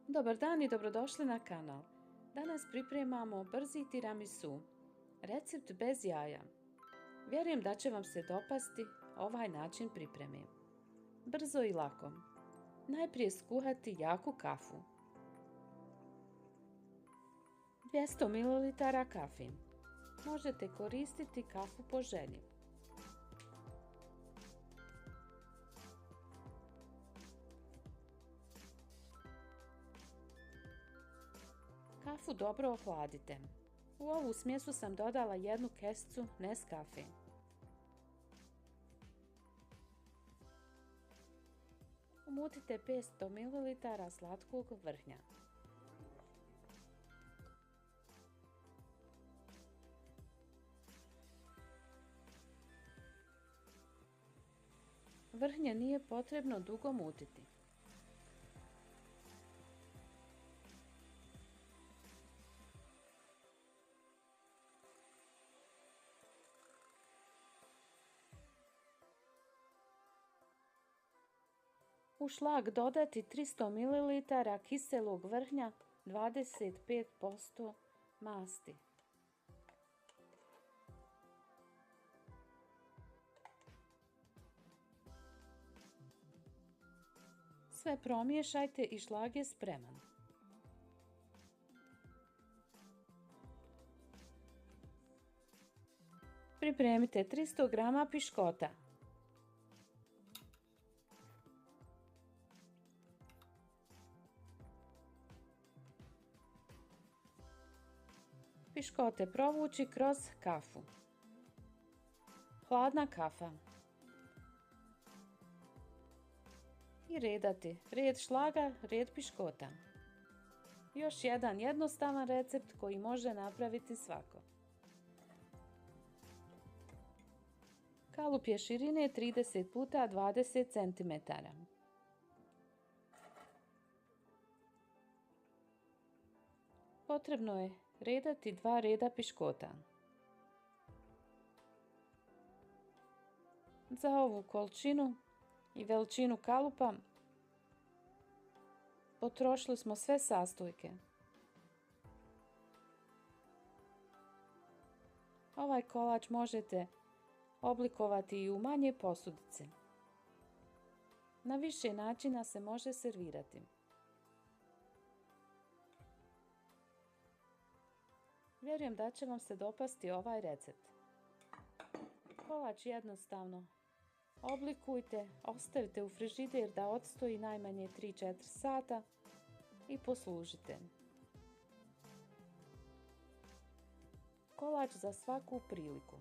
Dobar dan i dobrodošli na kanal. Danas pripremamo brzi tiramisu. Recept bez jaja. Vjerujem da će vam se dopasti ovaj način pripreme. Brzo i lako. Najprije skuhati jaku kafu. 200 ml kafe. Možete koristiti kafu po želji. Kafu dobro ohladite. U ovu smjesu sam dodala jednu kesicu Nescafe. Umutite 500 ml slatkog vrhnja. Vrhnje nije potrebno dugo mutiti. U šlag dodati 300 ml kiselog vrhnja, 25% masti. Sve promiješajte i šlag je spreman. Pripremite 300 g piškota. Piškote provući kroz kafu. Hladna kafa. I redati red šlaga, red piškota. Još jedan jednostavan recept koji može napraviti svako. Kalup je širine 30 x 20 cm. Potrebno je redati 2 reda piškota. Za ovu količinu i veličinu kalupa potrošili smo sve sastojke. Ovaj kolač možete oblikovati i u manje posudice. Na više načina se može servirati. Vjerujem da će vam se dopasti ovaj recept. Kolač jednostavno oblikujte, ostavite u frižider da odstoji najmanje 3-4 sata i poslužite. Kolač za svaku priliku.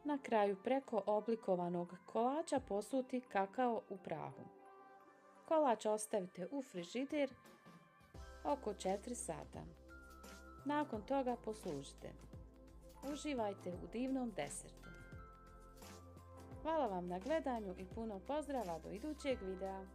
Na kraju preko oblikovanog kolača posuti kakao u prahu. Kolač ostavite u frižider oko 4 sata. Nakon toga poslužite. Uživajte u divnom desertu. Hvala vam na gledanju i puno pozdrava do idućeg videa.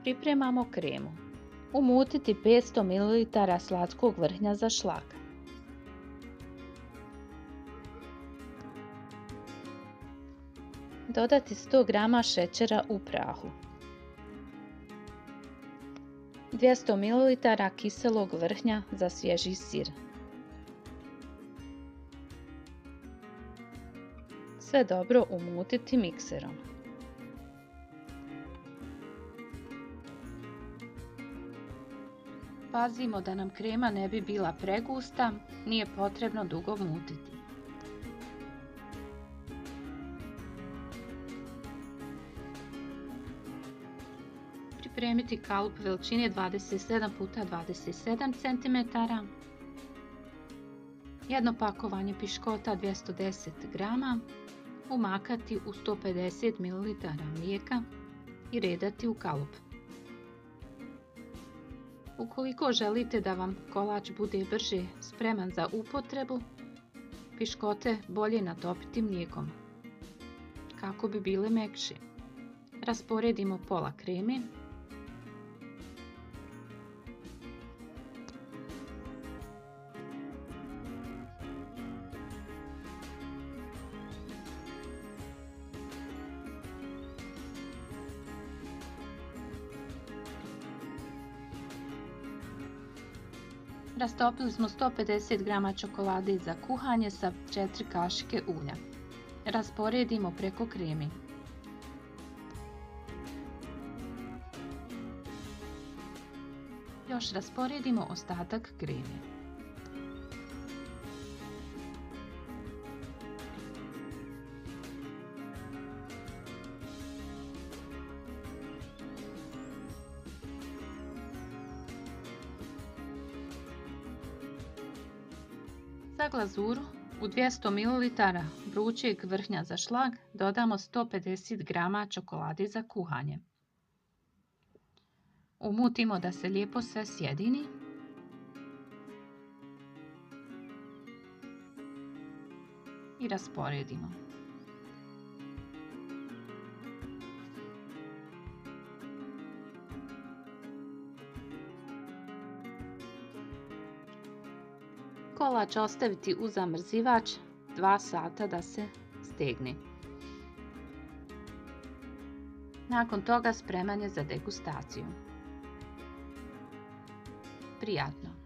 Pripremamo kremu. Umutiti 500 ml slatkog vrhnja za šlag. Dodati 100 g šećera u prahu. 200 ml kiselog vrhnja za svježi sir. Sve dobro umutiti mikserom. Pazimo da nam krema ne bi bila pregusta, nije potrebno dugo mutiti. Pripremiti kalup veličine 27 x 27 cm, jedno pakovanje piškota 210 g, umakati u 150 ml mlijeka i redati u kalup. Ukoliko želite da vam kolač bude brže spreman za upotrebu, piškote bolje natopiti mlijekom kako bi bile mekše. Rasporedimo pola kreme. Rastopili smo 150 g čokolade za kuhanje sa 4 kašike ulja. Rasporedimo preko kreme. Još rasporedimo ostatak kreme. Za glazuru u 200 ml vrućeg vrhnja za šlag dodamo 150 g čokolade za kuhanje. Umutimo da se lijepo sve sjedini. I rasporedimo. Kolač ostaviti u zamrzivač 2 sata da se stegne. Nakon toga spreman je za degustaciju. Prijatno!